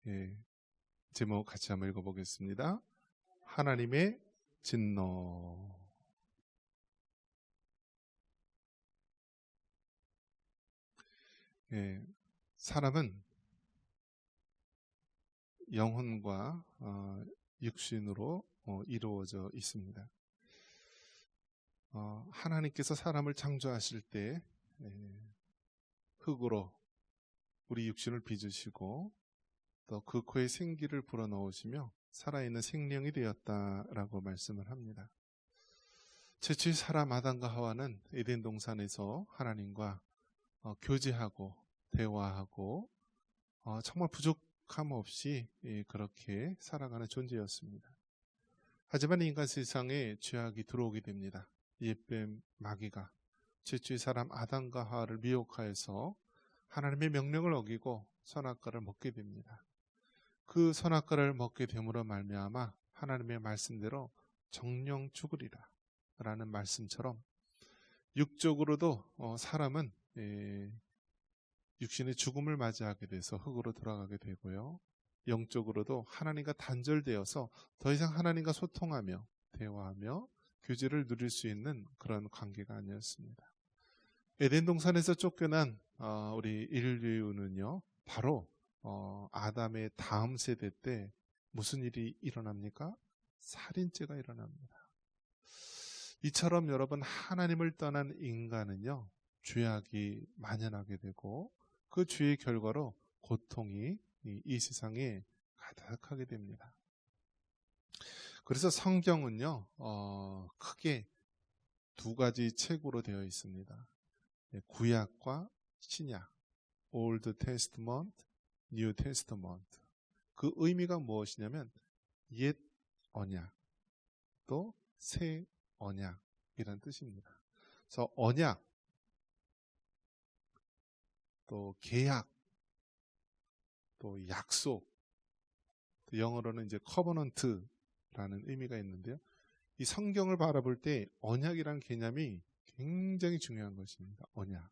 예, 제목 같이 한번 읽어보겠습니다. 하나님의 진노. 예, 사람은 영혼과 육신으로 이루어져 있습니다. 하나님께서 사람을 창조하실 때 흙으로 우리 육신을 빚으시고 또 그 코에 생기를 불어넣으시며 살아있는 생명이 되었다라고 말씀을 합니다. 최초의 사람 아담과 하와는 에덴 동산에서 하나님과 교제하고 대화하고 정말 부족함 없이 그렇게 살아가는 존재였습니다. 하지만 인간 세상에 죄악이 들어오게 됩니다. 옛뱀 마귀가 최초의 사람 아담과 하와를 미혹하여서 하나님의 명령을 어기고 선악과를 먹게 됩니다. 그 선악과를 먹게 됨으로 말미암아 하나님의 말씀대로 정령 죽으리라 라는 말씀처럼 육적으로도 사람은 육신의 죽음을 맞이하게 돼서 흙으로 돌아가게 되고요. 영적으로도 하나님과 단절되어서 더 이상 하나님과 소통하며 대화하며 교제를 누릴 수 있는 그런 관계가 아니었습니다. 에덴 동산에서 쫓겨난 우리 인류는요, 바로 아담의 다음 세대 때 무슨 일이 일어납니까? 살인죄가 일어납니다. 이처럼 여러분, 하나님을 떠난 인간은요, 죄악이 만연하게 되고 그 죄의 결과로 고통이 이 세상에 가득하게 됩니다. 그래서 성경은요, 크게 두 가지 책으로 되어 있습니다. 구약과 신약, Old Testament, New Testament. 그 의미가 무엇이냐면 옛 언약, 또 새 언약이라는 뜻입니다. 그래서 언약, 또 계약, 또 약속, 또 영어로는 이제 covenant라는 의미가 있는데요. 이 성경을 바라볼 때 언약이라는 개념이 굉장히 중요한 것입니다. 언약.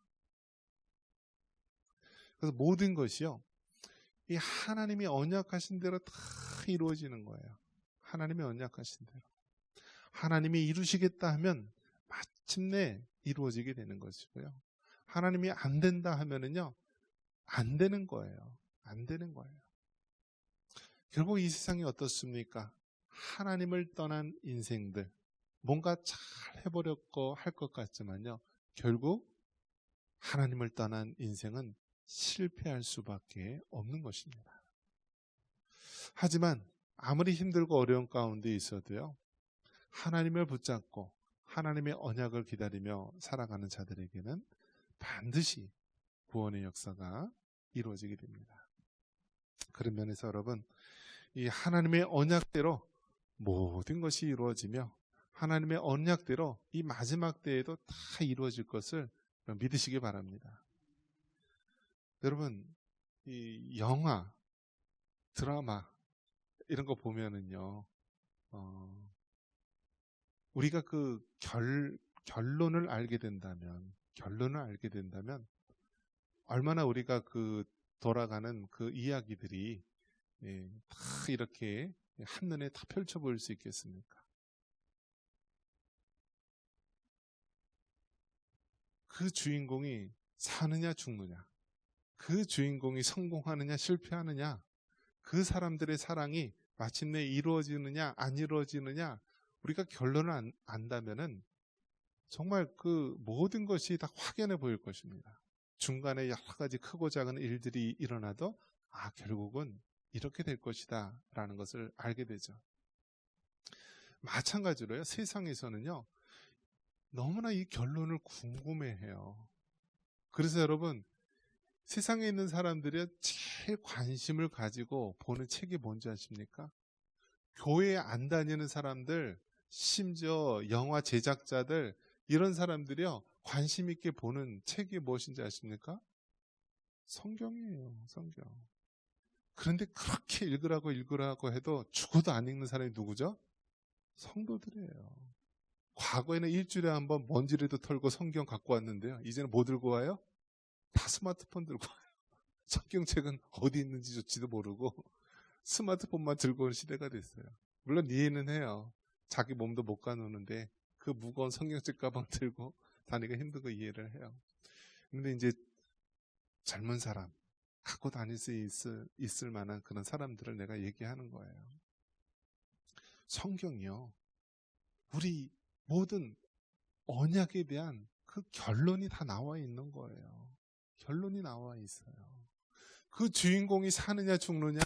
그래서 모든 것이요, 이 하나님이 언약하신 대로 다 이루어지는 거예요. 하나님이 언약하신 대로. 하나님이 이루시겠다 하면 마침내 이루어지게 되는 것이고요. 하나님이 안 된다 하면은요, 안 되는 거예요. 안 되는 거예요. 결국 이 세상이 어떻습니까? 하나님을 떠난 인생들, 뭔가 잘 해보려고 할 것 같지만요, 결국 하나님을 떠난 인생은 실패할 수밖에 없는 것입니다. 하지만 아무리 힘들고 어려운 가운데 있어도요, 하나님을 붙잡고 하나님의 언약을 기다리며 살아가는 자들에게는 반드시 구원의 역사가 이루어지게 됩니다. 그런 면에서 여러분, 이 하나님의 언약대로 모든 것이 이루어지며 하나님의 언약대로 이 마지막 때에도 다 이루어질 것을 믿으시기 바랍니다. 여러분, 이 영화, 드라마 이런 거 보면은요, 우리가 그 결론을 알게 된다면 얼마나 우리가 그 돌아가는 그 이야기들이 다 이렇게 한눈에 다 펼쳐 보일 수 있겠습니까? 그 주인공이 사느냐 죽느냐, 그 주인공이 성공하느냐 실패하느냐, 그 사람들의 사랑이 마침내 이루어지느냐 안 이루어지느냐, 우리가 결론을 안다면은 정말 그 모든 것이 다 확연해 보일 것입니다. 중간에 여러 가지 크고 작은 일들이 일어나도 결국은 이렇게 될 것이다 라는 것을 알게 되죠. 마찬가지로요, 세상에서는요, 너무나 이 결론을 궁금해해요. 그래서 여러분, 세상에 있는 사람들이 제일 관심을 가지고 보는 책이 뭔지 아십니까? 교회에 안 다니는 사람들, 심지어 영화 제작자들, 이런 사람들이요, 관심 있게 보는 책이 무엇인지 아십니까? 성경이에요, 성경. 그런데 그렇게 읽으라고 해도 죽어도 안 읽는 사람이 누구죠? 성도들이에요. 과거에는 일주일에 한 번 먼지라도 털고 성경 갖고 왔는데요, 이제는 뭐 들고 와요? 다 스마트폰 들고 와요. 성경책은 어디 있는지조차도 모르고 스마트폰만 들고 온 시대가 됐어요. 물론 이해는 해요. 자기 몸도 못 가누는데 그 무거운 성경책 가방 들고 다니기가 힘든 거 이해를 해요. 근데 이제 젊은 사람, 갖고 다닐 수 있을 만한 그런 사람들을 내가 얘기하는 거예요. 성경이요, 우리 모든 언약에 대한 그 결론이 다 나와 있는 거예요. 결론이 나와 있어요. 그 주인공이 사느냐 죽느냐,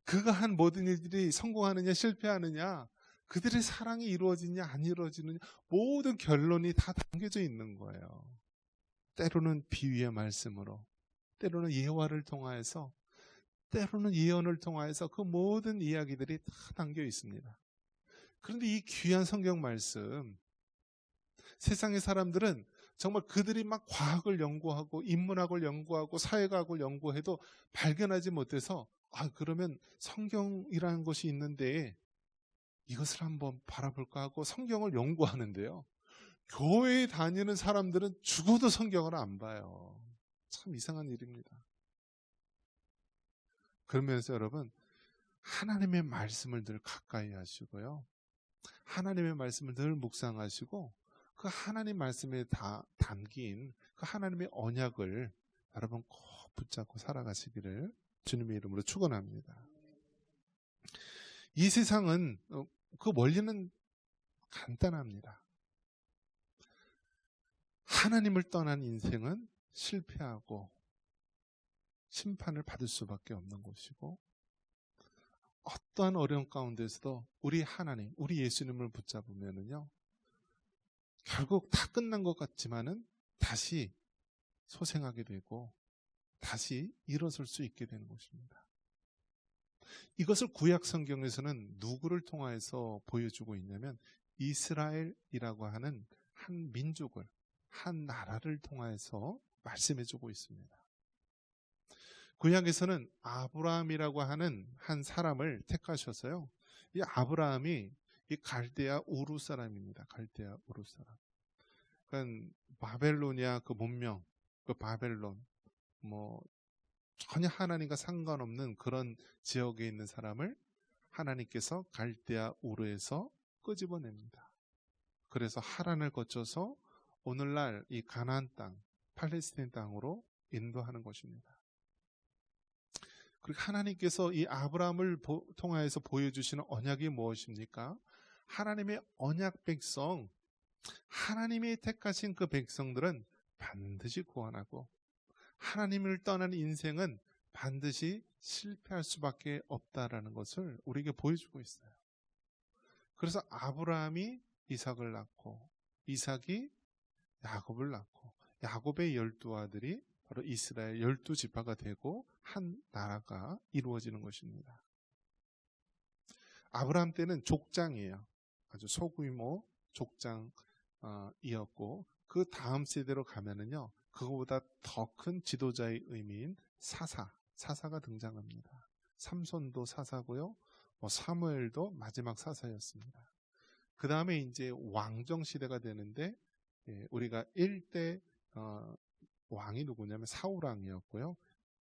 그가 한 모든 일들이 성공하느냐 실패하느냐, 그들의 사랑이 이루어지냐 안 이루어지느냐, 모든 결론이 다 담겨져 있는 거예요. 때로는 비유의 말씀으로, 때로는 예화를 통하여서, 때로는 예언을 통하여서 그 모든 이야기들이 다 담겨 있습니다. 그런데 이 귀한 성경 말씀, 세상의 사람들은 정말 그들이 막 과학을 연구하고 인문학을 연구하고 사회과학을 연구해도 발견하지 못해서, 그러면 성경이라는 것이 있는데 이것을 한번 바라볼까 하고 성경을 연구하는데요, 교회에 다니는 사람들은 죽어도 성경을 안 봐요. 참 이상한 일입니다. 그러면서 여러분, 하나님의 말씀을 늘 가까이 하시고요, 하나님의 말씀을 늘 묵상하시고, 그 하나님 말씀에 다 담긴 그 하나님의 언약을 여러분 꼭 붙잡고 살아가시기를 주님의 이름으로 축원합니다. 이 세상은 그 원리는 간단합니다. 하나님을 떠난 인생은 실패하고 심판을 받을 수밖에 없는 것이고, 어떠한 어려움 가운데서도 우리 하나님, 우리 예수님을 붙잡으면은요, 결국 다 끝난 것 같지만은 다시 소생하게 되고 다시 일어설 수 있게 되는 것입니다. 이것을 구약 성경에서는 누구를 통해서 보여주고 있냐면, 이스라엘이라고 하는 한 민족을, 한 나라를 통해서 말씀해주고 있습니다. 구약에서는 아브라함이라고 하는 한 사람을 택하셔서요, 이 아브라함이 이 갈대아 우르 사람입니다. 갈대아 우르 사람. 그러니까 바벨로니아 그 문명, 그 바벨론, 전혀 하나님과 상관없는 그런 지역에 있는 사람을 하나님께서 갈대아 우르에서 끄집어냅니다. 그래서 하란을 거쳐서 오늘날 이 가나안 땅, 팔레스타인 땅으로 인도하는 것입니다. 그리고 하나님께서 이 아브라함을 통하여서 보여주시는 언약이 무엇입니까? 하나님의 언약 백성, 하나님이 택하신 그 백성들은 반드시 구원하고, 하나님을 떠난 인생은 반드시 실패할 수밖에 없다라는 것을 우리에게 보여주고 있어요. 그래서 아브라함이 이삭을 낳고, 이삭이 야곱을 낳고, 야곱의 12아들이 바로 이스라엘 12지파가 되고 한 나라가 이루어지는 것입니다. 아브라함 때는 족장이에요. 아주 소규모 족장이었고, 그 다음 세대로 가면은요, 그거보다 더 큰 지도자의 의미인 사사가 등장합니다. 삼손도 사사고요, 사무엘도 마지막 사사였습니다. 그 다음에 이제 왕정 시대가 되는데, 우리가 1대 왕이 누구냐면 사울 왕이었고요,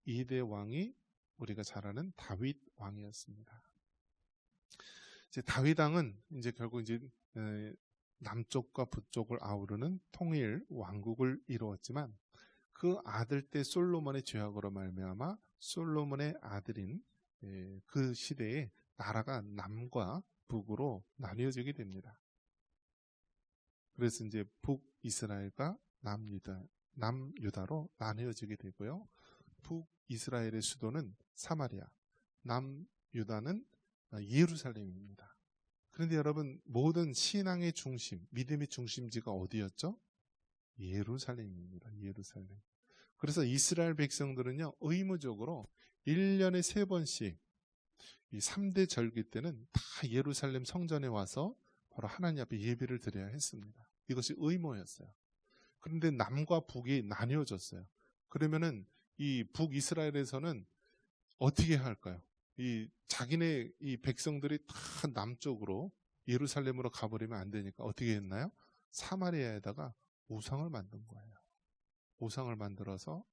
2대 왕이 우리가 잘 아는 다윗 왕이었습니다. 이제 다윗 왕은 이제 결국 이제 남쪽과 북쪽을 아우르는 통일 왕국을 이루었지만, 그 아들 때 솔로몬의 죄악으로 말미암아 솔로몬의 아들인 그 시대에 나라가 남과 북으로 나뉘어지게 됩니다. 그래서 이제 북이스라엘과 남유다로 나뉘어지게 되고요, 북이스라엘의 수도는 사마리아, 남유다는 예루살렘입니다. 그런데 여러분, 모든 신앙의 중심, 믿음의 중심지가 어디였죠? 예루살렘입니다. 예루살렘. 그래서 이스라엘 백성들은요, 의무적으로 1년에 3번씩 이 3대 절기 때는 다 예루살렘 성전에 와서 바로 하나님 앞에 예배를 드려야 했습니다. 이것이 의무였어요. 그런데 남과 북이 나뉘어졌어요. 그러면은 이 북이스라엘에서는 어떻게 할까요? 이 자기네 이 백성들이 다 남쪽으로 예루살렘으로 가버리면 안 되니까 어떻게 했나요? 사마리아에다가 우상을 만든 거예요. 우상을 만들어서,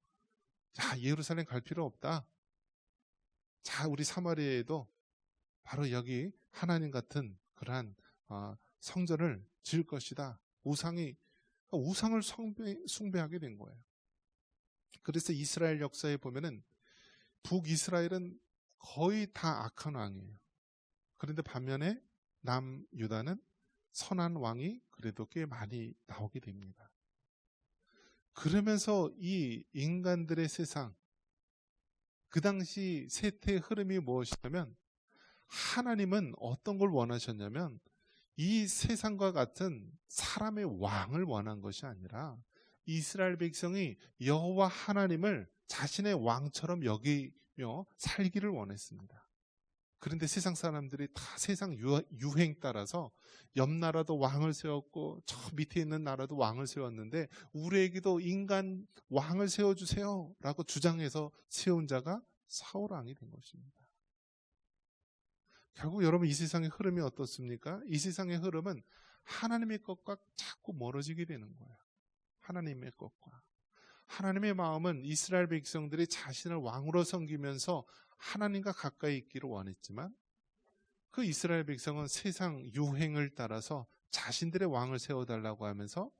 예루살렘 갈 필요 없다. 자, 우리 사마리아에도 바로 여기 하나님 같은 그러한 성전을 지을 것이다. 우상을 숭배하게 된 거예요. 그래서 이스라엘 역사에 보면은 북이스라엘은 거의 다 악한 왕이에요. 그런데 반면에 남유다는 선한 왕이 그래도 꽤 많이 나오게 됩니다. 그러면서 이 인간들의 세상, 그 당시 세태의 흐름이 무엇이냐면 하나님은 어떤 걸 원하셨냐면 이 세상과 같은 사람의 왕을 원한 것이 아니라 이스라엘 백성이 여호와 하나님을 자신의 왕처럼 여기며 살기를 원했습니다. 그런데 세상 사람들이 다 세상 유행 따라서 옆 나라도 왕을 세웠고 저 밑에 있는 나라도 왕을 세웠는데 우리에게도 인간 왕을 세워주세요 라고 주장해서 세운 자가 사울 왕이 된 것입니다. 결국 여러분 이 세상의 흐름이 어떻습니까? 이 세상의 흐름은 하나님의 것과 자꾸 멀어지게 되는 거예요. 하나님의 것과. 하나님의 마음은 이스라엘 백성들이 자신을 왕으로 섬기면서 하나님과 가까이 있기를 원했지만 그 이스라엘 백성은 세상 유행을 따라서 자신들의 왕을 세워달라고 하면서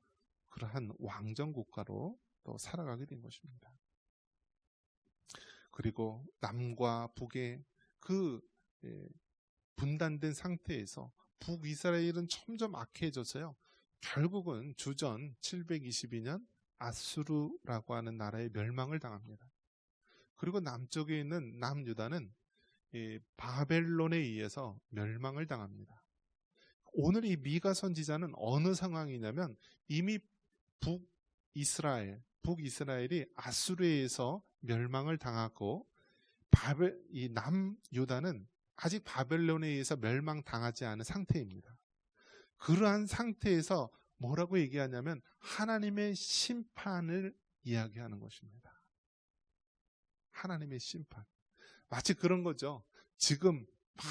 그러한 왕정 국가로 또 살아가게 된 것입니다. 그리고 남과 북의 그 분단된 상태에서 북이스라엘은 점점 악해져서요. 결국은 주전 722년 아수르라고 하는 나라의 멸망을 당합니다. 그리고 남쪽에 있는 남유다는 바벨론에 의해서 멸망을 당합니다. 오늘 이 미가 선지자는 어느 상황이냐면 이미 북이스라엘이 아수르에 의해서 멸망을 당하고 이 남유다는 아직 바벨론에 의해서 멸망당하지 않은 상태입니다. 그러한 상태에서 뭐라고 얘기하냐면 하나님의 심판을 이야기하는 것입니다. 하나님의 심판. 마치 그런 거죠. 지금 막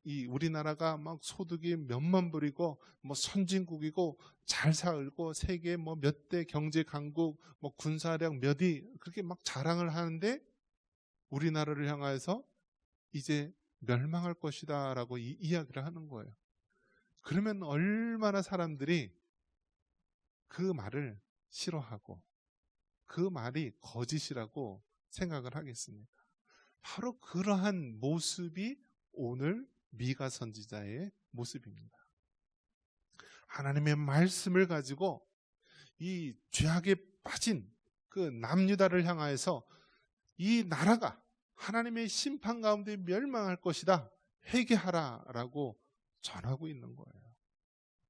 이 우리나라가 막 소득이 몇만 불이고 뭐 선진국이고 잘 살고 세계 뭐 몇 대 경제 강국 뭐 군사력 몇이 그렇게 막 자랑을 하는데 우리나라를 향해서 이제 멸망할 것이다 라고 이야기를 하는 거예요. 그러면 얼마나 사람들이 그 말을 싫어하고 그 말이 거짓이라고 생각을 하겠습니까? 바로 그러한 모습이 오늘 미가 선지자의 모습입니다. 하나님의 말씀을 가지고 이 죄악에 빠진 그 남유다를 향하여서 이 나라가 하나님의 심판 가운데 멸망할 것이다. 회개하라 라고 전하고 있는 거예요.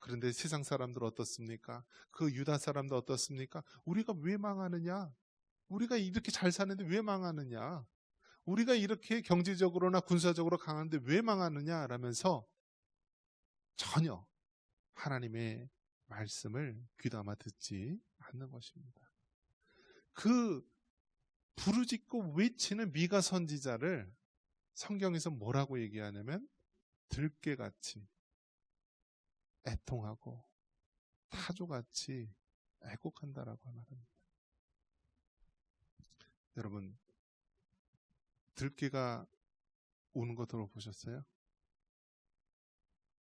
그런데 세상 사람들 어떻습니까? 그 유다 사람들 어떻습니까? 우리가 왜 망하느냐? 우리가 이렇게 잘 사는데 왜 망하느냐? 우리가 이렇게 경제적으로나 군사적으로 강한데 왜 망하느냐? 라면서 전혀 하나님의 말씀을 귀담아 듣지 않는 것입니다. 그 부르짖고 외치는 미가 선지자를 성경에서 뭐라고 얘기하냐면 들깨같이 애통하고 타조같이 애곡한다라고 말합니다. 여러분 들깨가 우는 거 들어보셨어요?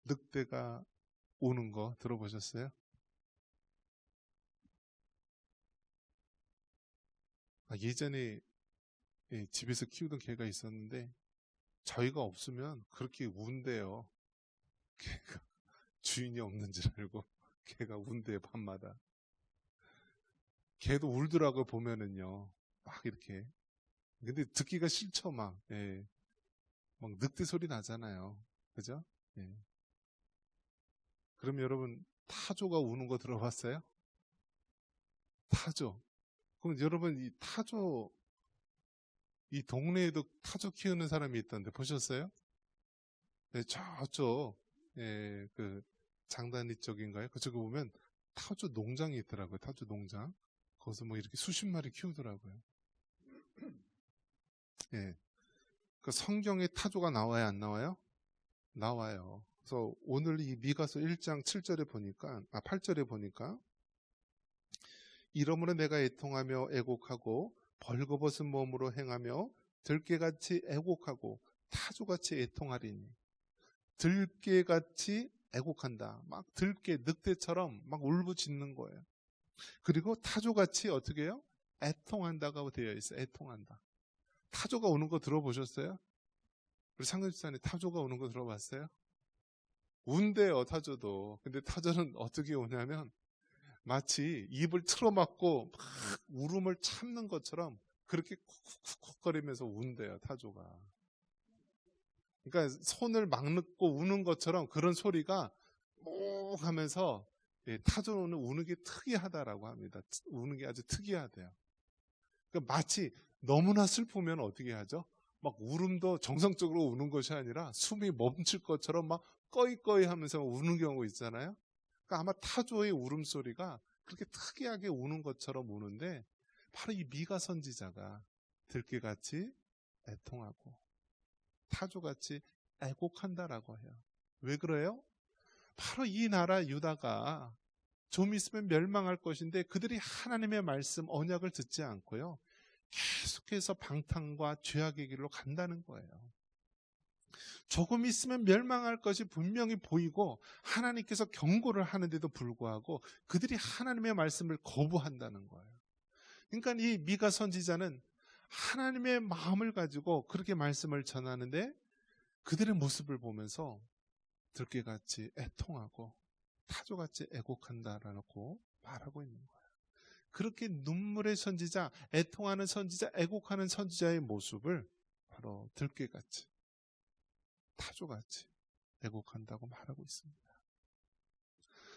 늑대가 우는 거 들어보셨어요? 예전에 집에서 키우던 개가 있었는데 저희가 없으면 그렇게 운대요. 개가 주인이 없는 줄 알고 개가 운대요 밤마다. 개도 울더라고요 보면은요. 막 이렇게. 근데 듣기가 싫죠 막. 막 늑대 소리 나잖아요. 그죠? 그럼 여러분 타조가 우는 거 들어봤어요? 타조. 그럼 여러분 이 타조 이 동네에도 타조 키우는 사람이 있던데 보셨어요? 네, 저쪽 그 장단리 쪽인가요? 그쪽에 보면 타조 농장이 있더라고요. 타조 농장. 거기서 뭐 이렇게 수십 마리 키우더라고요. 그 성경에 타조가 나와야 안 나와요? 나와요. 그래서 오늘 이 미가서 1장 7절에 보니까 8절에 보니까 이러므로 내가 애통하며 애곡하고 벌거벗은 몸으로 행하며 들깨같이 애곡하고 타조같이 애통하리니. 들깨같이 애곡한다. 막 들깨, 늑대처럼 막 울부짖는 거예요. 그리고 타조같이 어떻게 해요? 애통한다고 되어 있어요. 애통한다. 타조가 우는 거 들어보셨어요? 우리 상급집사님 타조가 우는 거 들어봤어요? 운대요, 타조도. 근데 타조는 어떻게 우냐면 마치 입을 틀어막고 막 울음을 참는 것처럼 그렇게 쿡쿡쿡거리면서 운대요, 타조가. 그러니까 손을 막 넣고 우는 것처럼 그런 소리가 목 하면서 타조는 우는 게 특이하다라고 합니다. 우는 게 아주 특이하대요. 그러니까 마치 너무나 슬프면 어떻게 하죠? 막 울음도 정상적으로 우는 것이 아니라 숨이 멈출 것처럼 막 꺼이꺼이 하면서 우는 경우 있잖아요. 그러니까 아마 타조의 울음소리가 그렇게 특이하게 우는 것처럼 우는데 바로 이 미가 선지자가 들깨같이 애통하고 타조같이 애곡한다라고 해요. 왜 그래요? 바로 이 나라 유다가 좀 있으면 멸망할 것인데 그들이 하나님의 말씀 언약을 듣지 않고요. 계속해서 방탕과 죄악의 길로 간다는 거예요. 조금 있으면 멸망할 것이 분명히 보이고 하나님께서 경고를 하는데도 불구하고 그들이 하나님의 말씀을 거부한다는 거예요. 그러니까 이 미가 선지자는 하나님의 마음을 가지고 그렇게 말씀을 전하는데 그들의 모습을 보면서 들깨같이 애통하고 타조같이 애곡한다라고 말하고 있는 거예요. 그렇게 눈물의 선지자, 애통하는 선지자, 애곡하는 선지자의 모습을 바로 들깨같이 타조같이 애곡한다고 말하고 있습니다.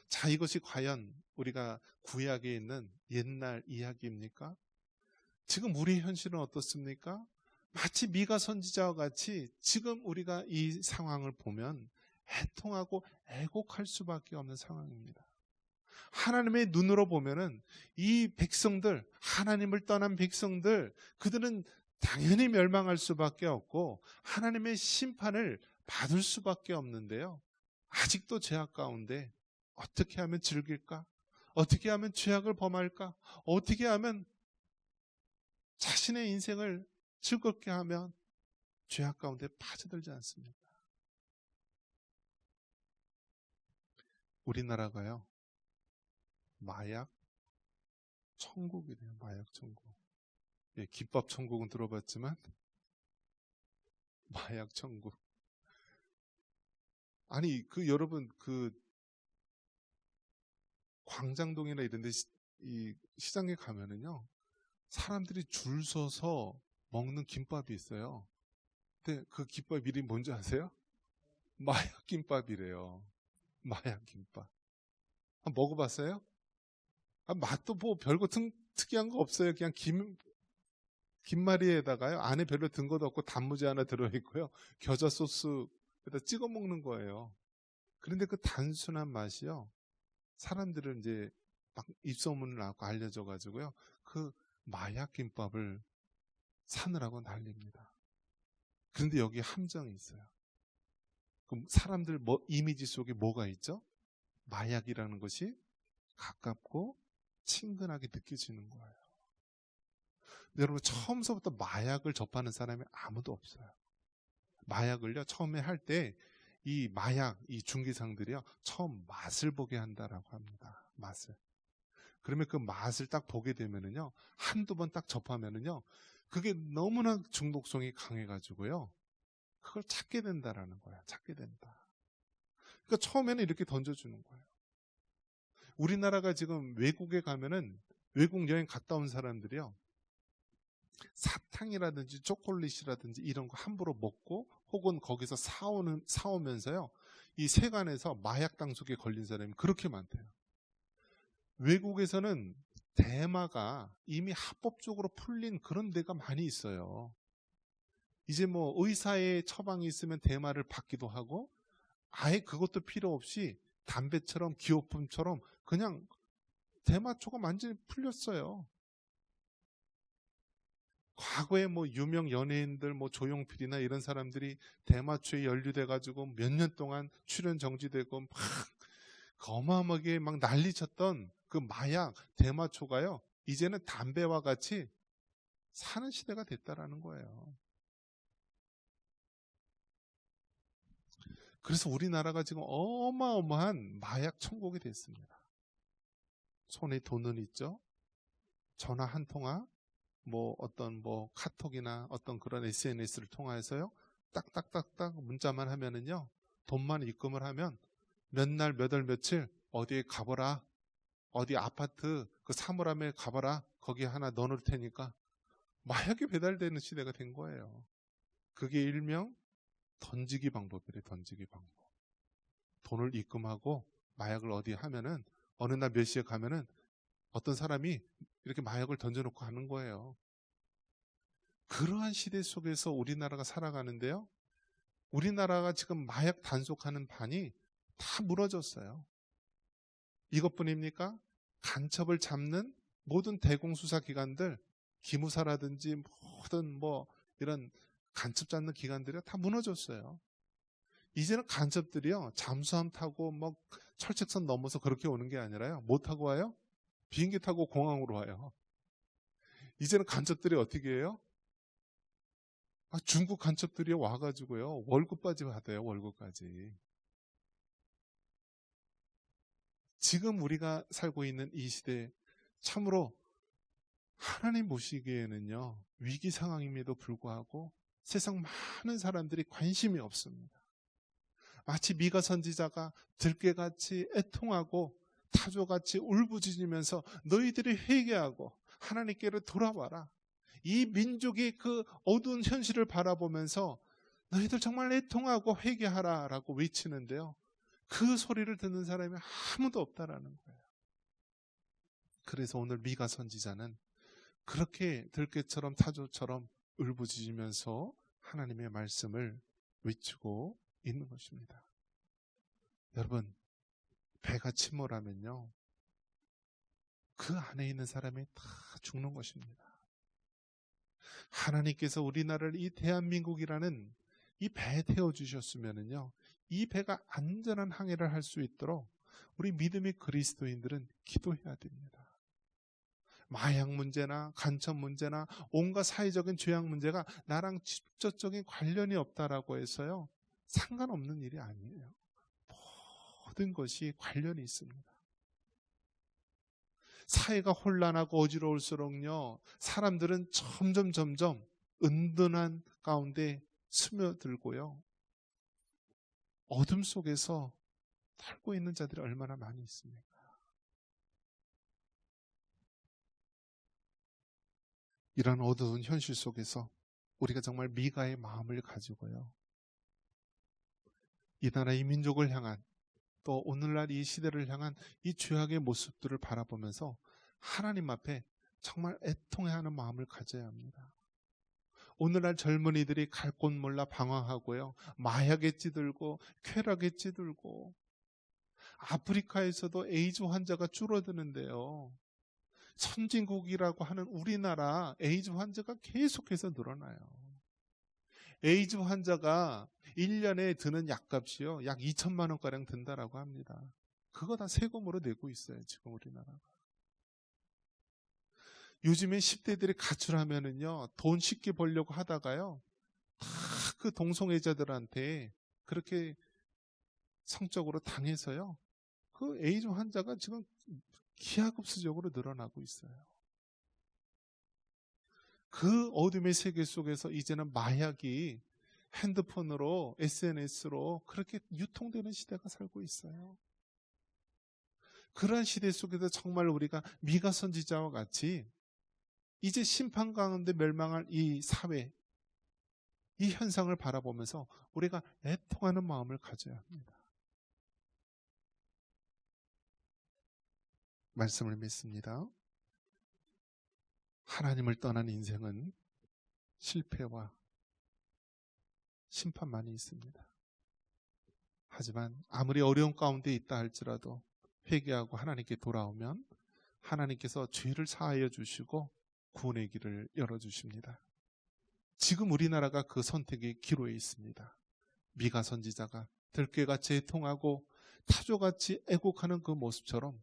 자, 이것이 과연 우리가 구약에 있는 옛날 이야기입니까? 지금 우리의 현실은 어떻습니까? 마치 미가 선지자와 같이 지금 우리가 이 상황을 보면 애통하고 애곡할 수밖에 없는 상황입니다. 하나님의 눈으로 보면은 이 백성들, 하나님을 떠난 백성들, 그들은 당연히 멸망할 수밖에 없고 하나님의 심판을 받을 수밖에 없는데요. 아직도 죄악 가운데 어떻게 하면 즐길까? 어떻게 하면 죄악을 범할까? 어떻게 하면 자신의 인생을 즐겁게 하면 죄악 가운데 빠져들지 않습니까? 우리나라가요, 마약 천국이래요. 마약 천국. 예, 김밥 천국은 들어봤지만 마약 천국. 아니, 여러분 광장동이나 이런 데 이 시장에 가면은요. 사람들이 줄 서서 먹는 김밥이 있어요. 근데 그 김밥 이름이 뭔지 아세요? 마약 김밥이래요. 마약 김밥. 먹어봤어요? 맛도 뭐 별거 특이한 거 없어요. 그냥 김말이에다가요. 안에 별로 든 것도 없고 단무지 하나 들어있고요. 겨자 소스에다 찍어 먹는 거예요. 그런데 그 단순한 맛이요. 사람들은 이제 막 입소문을 나고 알려져가지고요. 그 마약 김밥을 사느라고 난립니다. 그런데 여기 함정이 있어요. 그럼 사람들 이미지 속에 뭐가 있죠? 마약이라는 것이 가깝고 친근하게 느껴지는 거예요. 여러분, 처음서부터 마약을 접하는 사람이 아무도 없어요. 마약을요, 처음에 할 때 이 마약, 이 중개상들이요, 처음 맛을 보게 한다라고 합니다. 맛을. 그러면 그 맛을 딱 보게 되면은요, 한두 번 딱 접하면은요, 그게 너무나 중독성이 강해가지고요, 그걸 찾게 된다라는 거야. 찾게 된다. 그러니까 처음에는 이렇게 던져주는 거예요. 우리나라가 지금 외국에 가면은 외국 여행 갔다 온 사람들이요, 사탕이라든지 초콜릿이라든지 이런 거 함부로 먹고 혹은 거기서 사오면서요, 이 세관에서 마약당 속에 걸린 사람이 그렇게 많대요. 외국에서는 대마가 이미 합법적으로 풀린 그런 데가 많이 있어요. 이제 뭐 의사의 처방이 있으면 대마를 받기도 하고 아예 그것도 필요 없이 담배처럼 기호품처럼 그냥 대마초가 완전히 풀렸어요. 과거에 뭐 유명 연예인들 뭐 조용필이나 이런 사람들이 대마초에 연루돼가지고 몇 년 동안 출연 정지되고 막 어마어마하게 막 난리쳤던 그 마약 대마초가요, 이제는 담배와 같이 사는 시대가 됐다라는 거예요. 그래서 우리나라가 지금 어마어마한 마약 천국이 됐습니다. 손에 돈은 있죠. 전화 한 통화, 어떤 카톡이나 어떤 그런 SNS를 통해서요. 딱딱딱딱 문자만 하면은요. 돈만 입금을 하면 몇 날, 몇 월, 며칠 어디에 가보라. 어디 아파트 그 사물함에 가봐라. 거기에 하나 넣어놓을 테니까 마약이 배달되는 시대가 된 거예요. 그게 일명 던지기 방법이래. 던지기 방법. 돈을 입금하고 마약을 어디 하면은 어느 날 몇 시에 가면은 어떤 사람이 이렇게 마약을 던져놓고 하는 거예요. 그러한 시대 속에서 우리나라가 살아가는데요. 우리나라가 지금 마약 단속하는 판이 다 무너졌어요. 이것뿐입니까? 간첩을 잡는 모든 대공수사기관들, 기무사라든지 모든 이런 간첩 잡는 기관들이 다 무너졌어요. 이제는 간첩들이요, 잠수함 타고 철책선 넘어서 그렇게 오는 게 아니라요. 뭐 타고 와요? 비행기 타고 공항으로 와요. 이제는 간첩들이 어떻게 해요? 중국 간첩들이 와가지고요, 월급까지 받아요. 월급까지. 지금 우리가 살고 있는 이 시대, 참으로 하나님 보시기에는요, 위기 상황임에도 불구하고 세상 많은 사람들이 관심이 없습니다. 마치 미가 선지자가 들깨같이 애통하고 타조같이 울부짖으면서 너희들이 회개하고 하나님께로 돌아와라. 이 민족이 그 어두운 현실을 바라보면서 너희들 정말 애통하고 회개하라 라고 외치는데요. 그 소리를 듣는 사람이 아무도 없다라는 거예요. 그래서 오늘 미가 선지자는 그렇게 들깨처럼 타조처럼 울부짖으면서 하나님의 말씀을 외치고 있는 것입니다. 여러분, 배가 침몰하면요, 그 안에 있는 사람이 다 죽는 것입니다. 하나님께서 우리나라를 이 대한민국이라는 이 배에 태워주셨으면은요, 이 배가 안전한 항해를 할 수 있도록 우리 믿음의 그리스도인들은 기도해야 됩니다. 마약 문제나 간첩 문제나 온갖 사회적인 죄악 문제가 나랑 직접적인 관련이 없다라고 해서요, 상관없는 일이 아니에요. 모든 것이 관련이 있습니다. 사회가 혼란하고 어지러울수록요, 사람들은 점점 은둔한 가운데 스며들고요, 어둠 속에서 살고 있는 자들이 얼마나 많이 있습니까? 이런 어두운 현실 속에서 우리가 정말 미가의 마음을 가지고요, 이 나라 이 민족을 향한, 또 오늘날 이 시대를 향한 이 죄악의 모습들을 바라보면서 하나님 앞에 정말 애통해하는 마음을 가져야 합니다. 오늘날 젊은이들이 갈 곳 몰라 방황하고요, 마약에 찌들고 쾌락에 찌들고, 아프리카에서도 에이즈 환자가 줄어드는데요, 선진국이라고 하는 우리나라 에이즈 환자가 계속해서 늘어나요. 에이즈 환자가 1년에 드는 약값이요, 약 2천만 원가량 든다라고 합니다. 그거 다 세금으로 내고 있어요, 지금 우리나라가. 요즘에 10대들이 가출하면은요, 돈 쉽게 벌려고 하다가요, 다 그 동성애자들한테 그렇게 성적으로 당해서요, 그 에이즈 환자가 지금 기하급수적으로 늘어나고 있어요. 그 어둠의 세계 속에서 이제는 마약이 핸드폰으로, SNS로 그렇게 유통되는 시대가 살고 있어요. 그런 시대 속에서 정말 우리가 미가 선지자와 같이 이제 심판 가운데 멸망할 이 사회, 이 현상을 바라보면서 우리가 애통하는 마음을 가져야 합니다. 말씀을 믿습니다. 하나님을 떠난 인생은 실패와 심판만이 있습니다. 하지만 아무리 어려운 가운데 있다 할지라도 회개하고 하나님께 돌아오면 하나님께서 죄를 사하여 주시고 구원의 길을 열어주십니다. 지금 우리나라가 그 선택의 기로에 있습니다. 미가 선지자가 들깨같이 애통하고 타조같이 애곡하는 그 모습처럼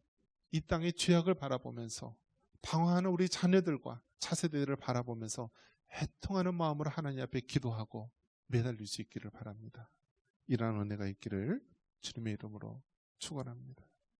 이 땅의 죄악을 바라보면서 방황하는 우리 자녀들과 차세대들을 바라보면서 애통하는 마음으로 하나님 앞에 기도하고 매달릴 수 있기를 바랍니다. 이러한 은혜가 있기를 주님의 이름으로 축원합니다.